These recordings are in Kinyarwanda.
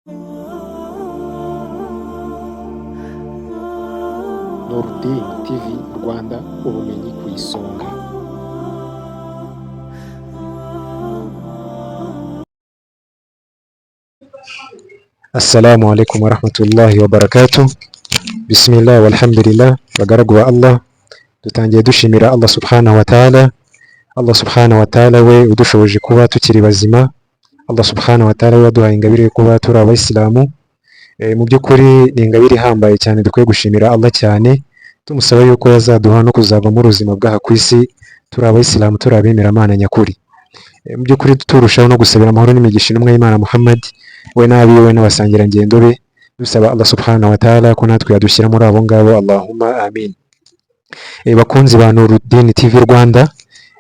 Nurdin TV Rwanda, ubumenyi ku isonga. Assalamu alaikum warahmatullahi wabarakatuh. Bismillah walhamdulillah. Bagaragu ba Allah, dutangiye dushimira Allah subhanahu wa ta'ala. Allah subhanahu wa ta'ala we udushoboje kuba tukiri bazima. Allah subhanahu wa ta'ala we waduhaye ingabire yo kuba turi abayisilamu. Mu by'ukuri ni ingabire ihambaye cyane dukwiye gushimira Allah cyane, tumusaba yuko yazaduha no kuzava mu buzima bw'aha ku isi turi abayisilamu, turi abemeramana nyakuri. Mu by'ukuri turushaho no gusabira amahoro n'imigisha intumwa y'Imana Muhammad, we n'abiwe n'abasangirangendo be, dusaba Allah subhanahu wa ta'ala ko natwe yadushyira muri abo ngabo. Allahumma amin. Bakunzi ba Nurdin TV Rwanda,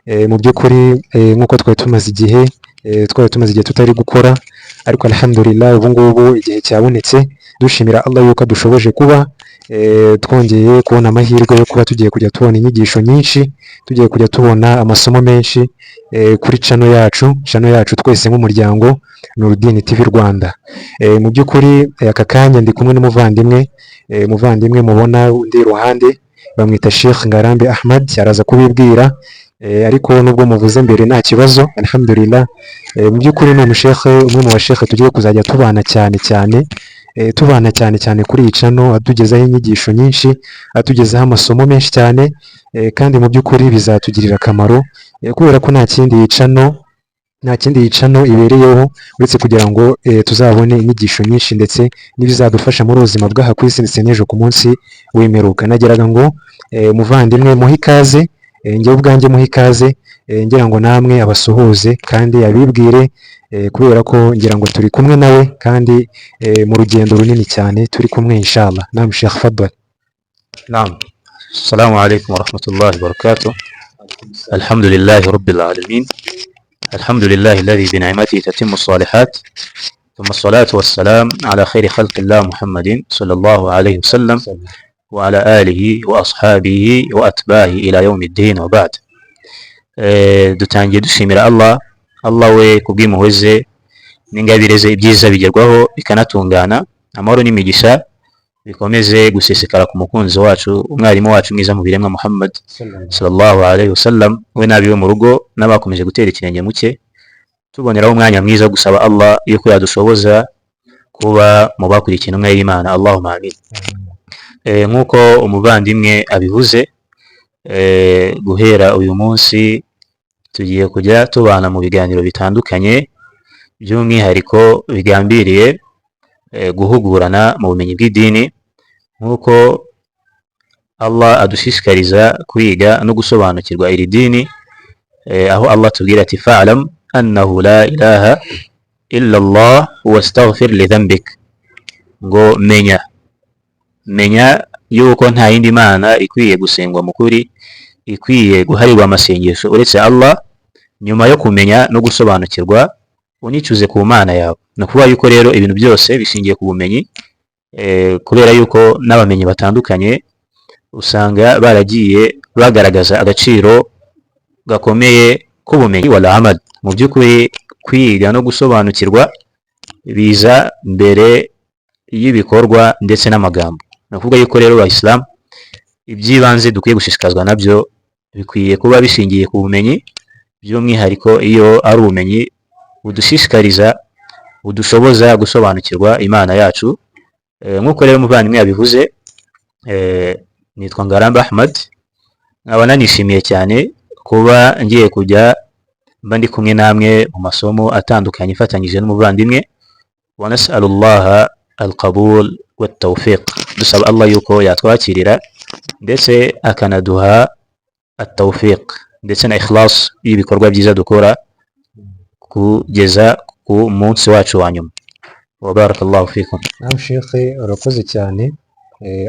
mu by'ukuri nk'uko twari tumaze igihe tutari gukora, ariko alhamdulillah ubu ngubu igihe cyabonetse, dushimira Allah yuko dushoboje kuba twongeye kubona amahirwe yo kuba tugiye kujya tubona inyigisho nyinshi, tugiye kujya tubona amasomo menshi kuri channel yacu twese nk'umuryango Nurdin TV Rwanda. Mu by'ukuri aka kanya ndi kumwe n'umuvandimwe mubona undi iruhande, bamwita Sheikh Ngarambe Ahmad, araza kubibwira, ariko nubwo muvuze mbere nta kibazo alhamdulillah. Mu by'ukuri ni umwe mu bashekhe tugiye kuzajya tubana cyane kuri iyi channel, atugezaho inyigisho nyinshi, atugezaho amasomo menshi cyane, kandi mu by'ukuri bizatugirira akamaro, kubera ko nta kindi iyi channel ibereyeho uretse kugira ngo tuzabone inyigisho nyinshi ndetse n'ibizadufasha muri ubuzima bw'aha ku isi ndetse n'ejo ku munsi w'imperuka. Nageraga ngo muvandimwe muhe ikaze, njyewe ubwanjye muhe ikaze, ngira ngo namwe abasuhuze kandi abibwire, kubera ko ngira ngo turi kumwe nawe kandi mu rugendo runini cyane turi kumwe inshallah. Naam Sheikh, fadhal. Naam. Assalamu alaikum warahmatullahi wabarakatuh. Alhamdulillahi rabbil alamin. Alhamdulillahi alladhi bi ni'matihi tatimmu as-salihat. Thumma as-salatu was-salam ala khayri khalqillah Muhammadin sallallahu alayhi wa sallam wa ala alihi wa ashabihi wa atba'ihi ila yawmiddin wa ba'd. Dutangiye dushimira Allah we kubw'impuhwe ze n'ingabire ze, ibyiza bigerwaho bikanatungana, amahoro n'imigisha bikomeze gusesekara ku mukunzi wacu, umwarimu wacu mwiza mu biremwa Muhammad sallallahu alayhi wa sallam, we n'abiwe mu rugo n'abakomeje gutera ikirenge mu cye. Tuboneraho umwanya mwiza wo gusaba Allah yuko yadushoboza kuba mu bakurikiye intumwa y'Imana. Allahumma amin. Nk'uko umuvandimwe abivuze, guhera uyu munsi tugiye kujya tubana mu biganiro bitandukanye, by'umwihariko bigambiriye guhugurana mu bumenyi bw'idini, nk'uko Allah adushishikariza kwiga no gusobanukirwa iri dini, aho Allah tubwira ati fa'lam annahu la ilaha illa Allah wastaghfir li dhanbik, ngo menya yuko nta yindi mana ikwiye gusengwa mu kuri, ikwiye guharirwa amasengesho uretse Allah. Nyuma yo kumenya no gusobanukirwa, unicuze ku mana yawe. Ni ukuvuga yuko rero ibintu byose bishingiye ku bumenyi, kubera yuko n'abamenyi batandukanye usanga baragiye bagaragaza agaciro gakomeye k'ubumenyi wal amal. Mu by'ukuri kwiga no gusobanukirwa biza mbere y'ibikorwa ndetse n'amagambo. Ni ukuvuga yuko rero abayisilamu iby'ibanze dukwiye gushishikazwa nabyo bikwiye kuba bishingiye ku bumenyi, by'umwihariko iyo ari ubumenyi budushishikariza, budushoboza gusobanukirwa Imana yacu. Nk'uko rero umuvandimwe yabivuze, nitwa Ngarambe Ahmad, nkaba nanishimiye cyane kuba ngiye kujya mba ndi kumwe namwe mu masomo atandukanye ifatanyije n'umuvandimwe. Wa nas'alullaha al-qabul wat-tawfiq, dusaba Allah yuko yatwakirira ndetse akanaduha at-tawfiq ndetse na ikhlas y'ibikorwa byiza dukora kugeza ku munsi wacu wa nyuma. Wa barakallahu fikum. Naam Sheikh, urakoze cyane.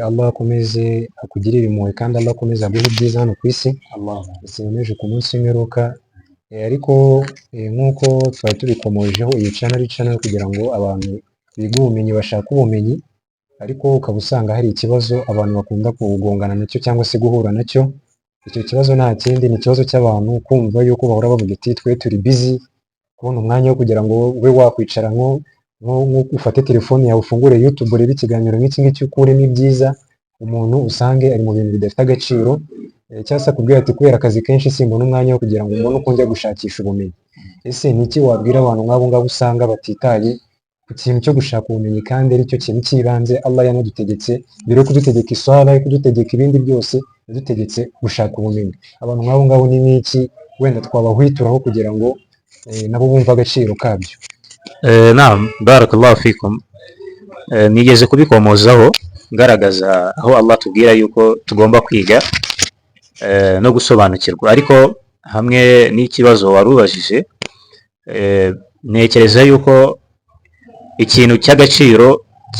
Allah akomeze akugirire impuhwe kandi Allah akomeze aguhe ibyiza hano ku isi ndetse ku munsi w'imperuka. Ariko nk'uko twari tubikomojeho, iyi channel kugira ngo abantu bige ubumenyi, bashaka ubumenyi, ariko ukaba usanga hari ikibazo abantu bakunda kugongana nacyo cyangwa se guhura nacyo. Icyo kibazo nta kindi, ni ikibazo cy'abantu kumva yuko bahora bavuga ati twe turi busy, kubona umwanya wo kugira ngo ube wakwicara nko nko ufate telefone yawe ufungure YouTube urebe ikiganiro nk'iki ngiki ukuremo ibyiza, umuntu usange ari mu bintu bidafite agaciro, cyangwa se akubwira ati kubera akazi kenshi simbona umwanya wo kugira ngo mbone uko njya gushakisha ubumenyi. Ese ni iki wabwira abantu nk'abo ngabo usanga batitaye ku kintu cyo gushaka ubumenyi kandi ari cyo kintu cy'ibanze Allah yanadutegetse, mbere yo kudutegeka iswara, yo kudutegeka ibindi byose, yadutegetse gushaka ubumenyi. Abantu nk'abo ngabo ni n'iki wenda twabahwituraho kugira ngo nabo bumve agaciro kabyo? Naam, barakallahu fikum. Nigeze kubikomozaho ngaragaza aho Allah tubwira yuko tugomba kwiga no gusobanukirwa, ariko hamwe n'ikibazo warubajije, ntekereza yuko ikintu cy'agaciro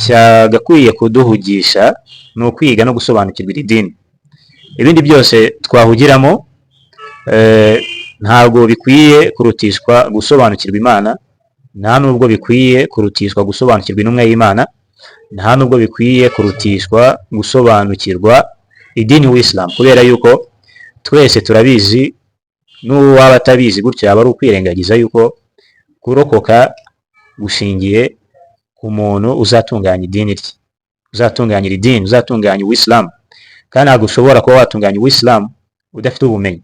cyagakwiye kuduhugisha ni ukwiga no gusobanukirwa iri dini. Ibindi byose twahugiramo ntabwo bikwiye kurutishwa gusobanukirwa Imana, nta nubwo bikwiye kurutishwa gusobanukirwa intumwa y'Imana, nta nubwo bikwiye kurutishwa gusobanukirwa idini w'Islam, kubera yuko twese turabizi, n'uwaba atabizi gutyo yaba ari ukwirengagiza yuko kurokoka gushingiye ku muntu uzatunganya idini rye, uzatunganya iri dini, uzatunganya uw'Islam. Kandi ntabwo ushobora kuba watunganya uw'Islam udafite ubumenyi.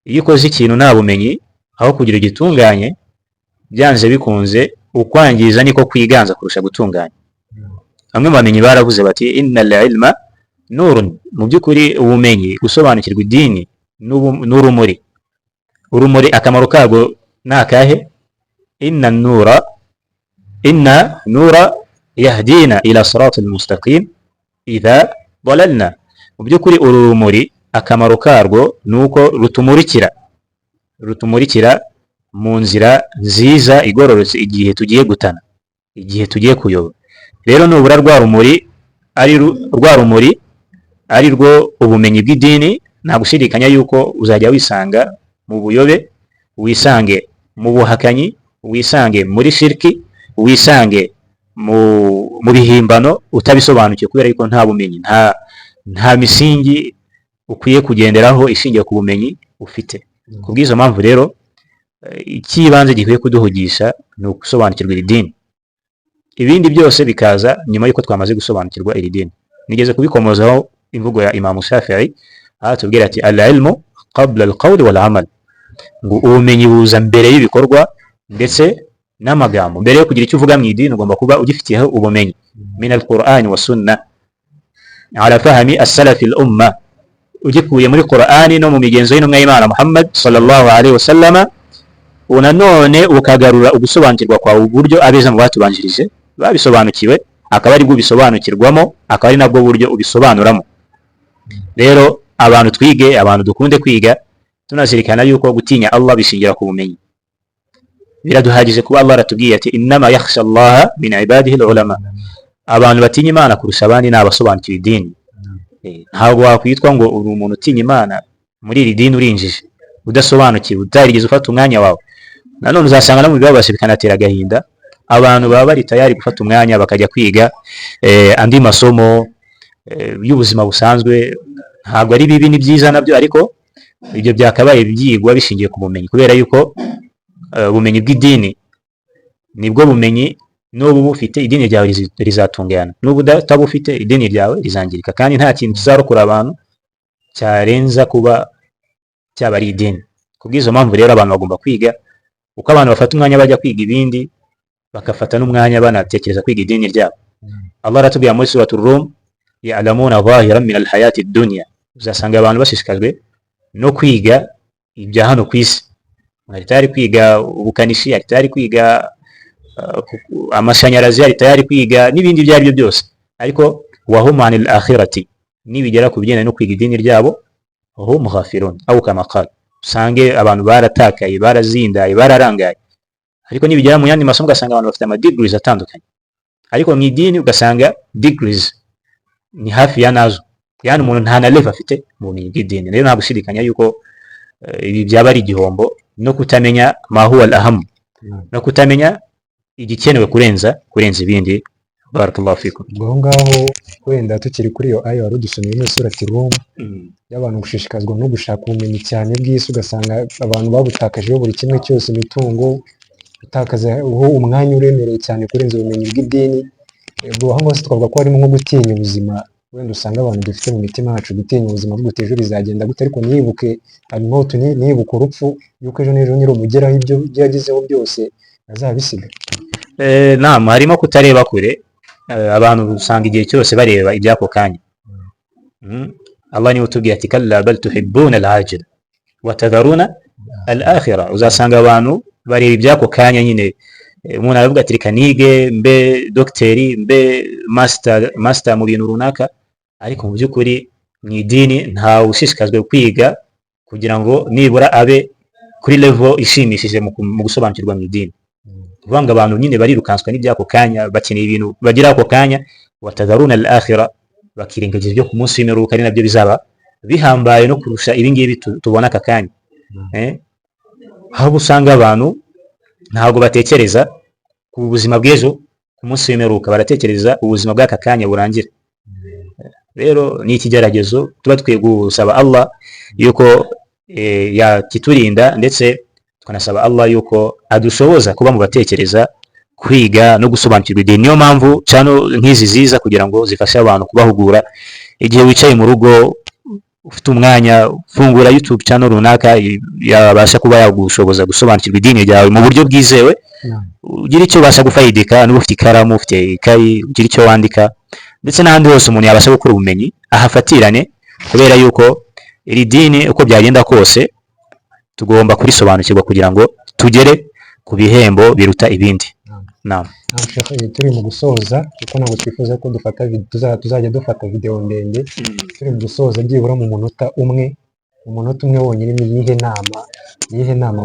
Iyo ukoze ikintu nta bumenyi, aho kugira igitunganye, byanze bikunze ukwangiza niko kwiganza kurusha gutunganya. Bamwe mu bamenyi baravuze bati innal ilma nurun, mu by'ukuri ubumenyi, gusobanukirwa idini n'urumuri. Urumuri akamaro karwo ni akahe? inna nura yahdina ila siratil mustaqim idha dalalna. Mu by'ukuri uru rumuri akamaro karwo ni uko rutumurikira mu nzira nziza igororotse igihe tugiye gutana, igihe tugiye kuyoba. Rero nubura rwa rumuri ari rwo ubumenyi bw'idini, nta gushidikanya yuko uzajya wisanga mu buyobe, wisange mu buhakanyi, wisange muri shirki, wisange mu bihimbano utabisobanukiwe, kubera yuko nta bumenyi, nta misingi ukwiye kugenderaho ishingiye ku bumenyi ufite. Kubw'izo mpamvu rero icy'ibanze gikwiye kuduhugisha ni ugusobanukirwa iri dini, ibindi byose bikaza nyuma yuko twamaze gusobanukirwa iri dini. Nigeze kubikomozaho imvugo ya Imam Shafi'i, aha tubwira ati al-ilmu qabla al-qawli wal-amal, ngo ubumenyi buza mbere y'ibikorwa ndetse n'amagambo. Mbere yo kugira icyo uvuga mu idini ugomba kuba ugifitiyeho ubumenyi, min al-Qur'an wa sunna ala fahmi as-salaf al-umma, ugikuye muri Qur'ani no mu migenzo y'intumwa y'Imana Muhammad sallallahu alaihi wasallam, unanone ukagarura ugusobanukirwa kwawe uburyo abeza mu batubanjirije babisobanukiwe, akaba ari bwo ubisobanukirwamo, akaba ari nabwo buryo ubisobanuramo. Rero abantu twige, abantu dukunde kwiga, tunazirikana yuko gutinya Allah bishingira ku bumenyi. Biraduhagije kuba Allah aratubwiye ati innama yakhsha Allah min ibadihi al-ulama, abantu batinya Imana kurusha abandi ni abasobanukira idini. Ntabwo wakwitwa ngo uri umuntu utinya Imana muri iri dini urinjije, udasobanukiwe, utarigeze ufata umwanya wawe. Nanone uzasanga no mu bibabashe bikanatera agahinda, abantu baba bari tayari gufata umwanya bakajya kwiga andi masomo y'ubuzima busanzwe. Ntabwo ari bibi, ni byiza nabyo, ariko ibyo byakabaye byigwa bishingiye ku bumenyi, kubera yuko ubumenyi bw'idini nibwo bumenyi, n'ubu bufite idini ryawe rizatungana, n'ubu utabufite idini ryawe rizangirika, kandi nta kintu kizarokora abantu cyarenza kuba cyaba ari idini. Kubw'izo mpamvu rero abantu bagomba kwiga, uko abantu bafata umwanya bajya kwiga ibindi, bakafata n'umwanya banatekereza kwiga idini ryabo. Allah aratubwira muri suratul Rum, ya'lamuna zahiran min al-hayati ad-dunya, uzasanga abantu bashishikajwe no kwiga ibya hano ku isi. Ari tayari kwiga ubukanishi, ari tayari kwiga amashanyarazi, ari tayari kwiga n'ibindi ibyo ari byo byose, ariko wahum anil akhirati, nibigera ku bijyanye no kwiga idini ryabo, hum ghafirun aw kama qala, usange abantu baratakaye, barazindaye, bararangaye. Ariko nibigera mu yandi masomo ugasanga abantu bafite ama degrees atandukanye, ariko mu idini ugasanga degrees ni hafi ya nazo, yani umuntu nta na level afite mu bumenyi bw'idini. Rero nta gushidikanya yuko ibi byaba ari igihombo no kutamenya ma huwa al-aham, no kutamenya igikenewe kurenza ibindi. Barakallahu fikum. Aho ngaho wenda tukiri kuri iyo aya wari udusomeye muri surati Rum, y'abantu gushishikazwa no gushaka ubumenyi cyane bw'isi, ugasanga abantu babutakajeho buri kimwe cyose, imitungo, utakaza uho umwanya uremereye cyane kurenza ubumenyi bw'idini. Ubwo aho hose twavuga ko harimo nko gutinya ubuzima, wenda usanga abantu dufite mu mitima yacu, gutinya ubuzima bw'uti ejo bizagenda gute, ariko ntiyibuke almautu, ntiyibuke urupfu, yuko ejo n'ejo nirumugeraho ibyo yagezeho byose azabisiga. Nama harimo kutareba kure. Abantu usanga igihe cyose bareba ibyako kanya. Allah niwe utubwiye ati kalla bal tuhibbuna al-ajila wa tadharuna al-akhirah. Uzasanga abantu bareba ibyako kanya nyine. Umuntu aravuga ati reka nige mbe docteri mbe master mu bintu runaka, ariko mu by'ukuri mu idini nta ushishikajwe kwiga kugira ngo nibura abe kuri level ishimishije mu gusobanukirwa mu idini. Kuvanga abantu nyine barirukanswa n'ibyako kanya, bakeneye ibintu bagira ako kanya, watadharuna al-akhirah, bakirengagiza ibyo ku munsi w'imperuka, ari nabyo bizaba bihambaye no kurusha ibi ngibi tubona aka kanya. Aho usanga abantu ntabwo batekereza ku buzima bw'ejo ku munsi w'imperuka, baratekereza ubuzima bw'aka kanya burangira. Rero ni ikigeragezo tuba twiye gusaba Allah yuko yakiturinda, ndetse tukanasaba Allah yuko adushoboza kuba mu batekereza, kwiga no gusobanukirwa idini. Niyo mpamvu channel nk'izi ziza kugira ngo zifashe abantu kubahugura. Igihe wicaye mu rugo ufite umwanya, fungura YouTube channel runaka yabasha kuba yagushoboza gusobanukirwa idini ryawe mu buryo bwizewe. Ugira icyo ubasha gufayidika, n'ubu ufite ikaramu, ufite ikayi, ugira icyo wandika, ndetse n'ahandi hose umuntu yabasha gukora ubumenyi ahafatirane, kubera yuko iri dini uko byagenda kose tugomba kurisobanukirwa kugira ngo tugere ku bihembo biruta ibindi. Naam. Turi mu gusoza, kuko ntabwo twifuza ko tuzajya dufata video ndende. Turi mu gusoza byibura mu munota umwe wonyine, niyihe nama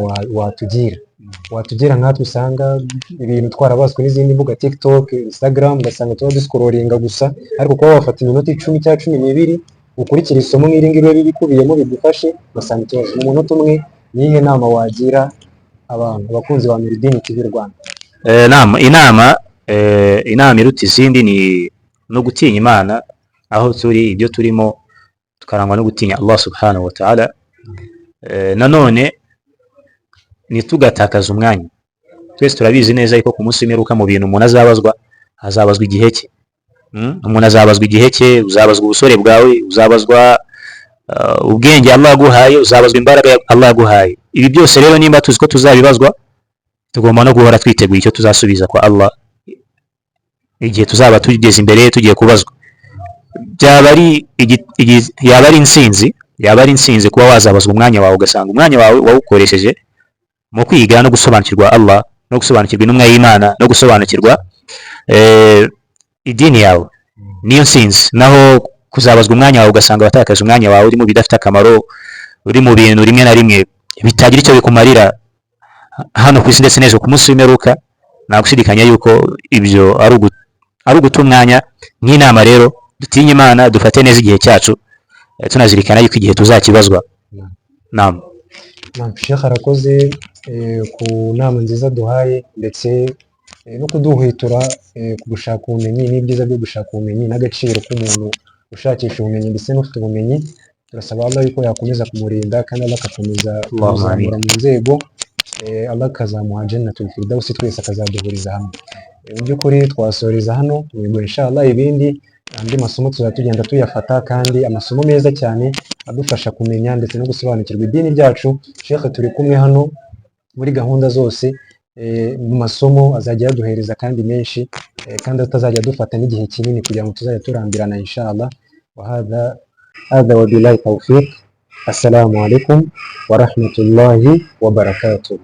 watugira nkatwe usanga ibintu twarabaswe n'izindi mbuga TikTok, Instagram, ugasanga tuba duscrollinga gusa, ariko kuba wafata iminota 10 cyangwa 12 ukurikira isomo nk'iri ngiri bikubiyemo bigufashe, ugasanga ikibazo mu munota umwe, niyihe nama wagira abantu abakunzi ba Nuruddin TV Rwanda? Inama iruta izindi ni no gutinya Imana aho turi, ibyo turimo tukarangwa no gutinya Allah subhanahu wa ta'ala. Nanone nitugatakaza umwanya. Twese turabizi neza yuko ku munsi w'imperuka mu bintu umuntu azabazwa igihe cye. Umuntu azabazwa igihe cye, uzabazwa ubusore bwawe, uzabazwa ubwenge Allah yaguhaye, uzabazwa imbaraga Allah yaguhaye. Ibi byose rero nimba tuzi ko tuzabibazwa, tugomba no guhora twiteguye icyo tuzasubiza kwa Allah igihe tuzaba tugeze imbere tugiye kubazwa. Yaba ari insinzi kuba wazabazwa umwanya wawe, ugasanga umwanya wawe wawukoresheje mu kwiga no gusobanukirwa Allah, no gusobanukirwa intumwa y'Imana, no gusobanukirwa idini yawe. Niyo nsinzi. Naho kuzabazwa umwanya wawe ugasanga watakaje umwanya wawe uri mu bidafite akamaro, uri mu bintu rimwe na rimwe bitagira icyo bikumarira hano ku isi ndetse n'ejo ku munsi w'imperuka, nta gushidikanya yuko ibyo ari uguta umwanya. Nk'inama rero, dutinye Imana, dufate neza igihe cyacu, tunazirikana yuko igihe tuzakibazwa. Naam. Sheikh arakoze ku nama nziza duhaye, ndetse no kuduhwitura ku gushaka ubumenyi n'ibyiza byo gushaka ubumenyi n'agaciro k'umuntu ushakisha ubumenyi ndetse n'ufite ubumenyi. Turasaba Allah yuko yakomeza kumurinda, kandi Allah akakomeza kumuzamura mu nzego, Allah akazamuha Jannatul Firdaus, twese akazaduhuriza hamwe. Mu by'ukuri twasoreza hano, ubwo inshallah ibindi andi masomo tuzatugenda tuyafata, kandi amasomo meza cyane adufasha kumenya ndetse no gusobanukirwa idini ryacu. Sheikh turi kumwe hano muri gahunda zose, mu masomo azajya yaduhereza kandi menshi, kandi atazajya dufata n'igihe kinini kugira ngo tuzajya turambirana inshallah. Hada wa billahi tawfiq. Assalamu alaikum wa rahmatullahi wa barakatuh.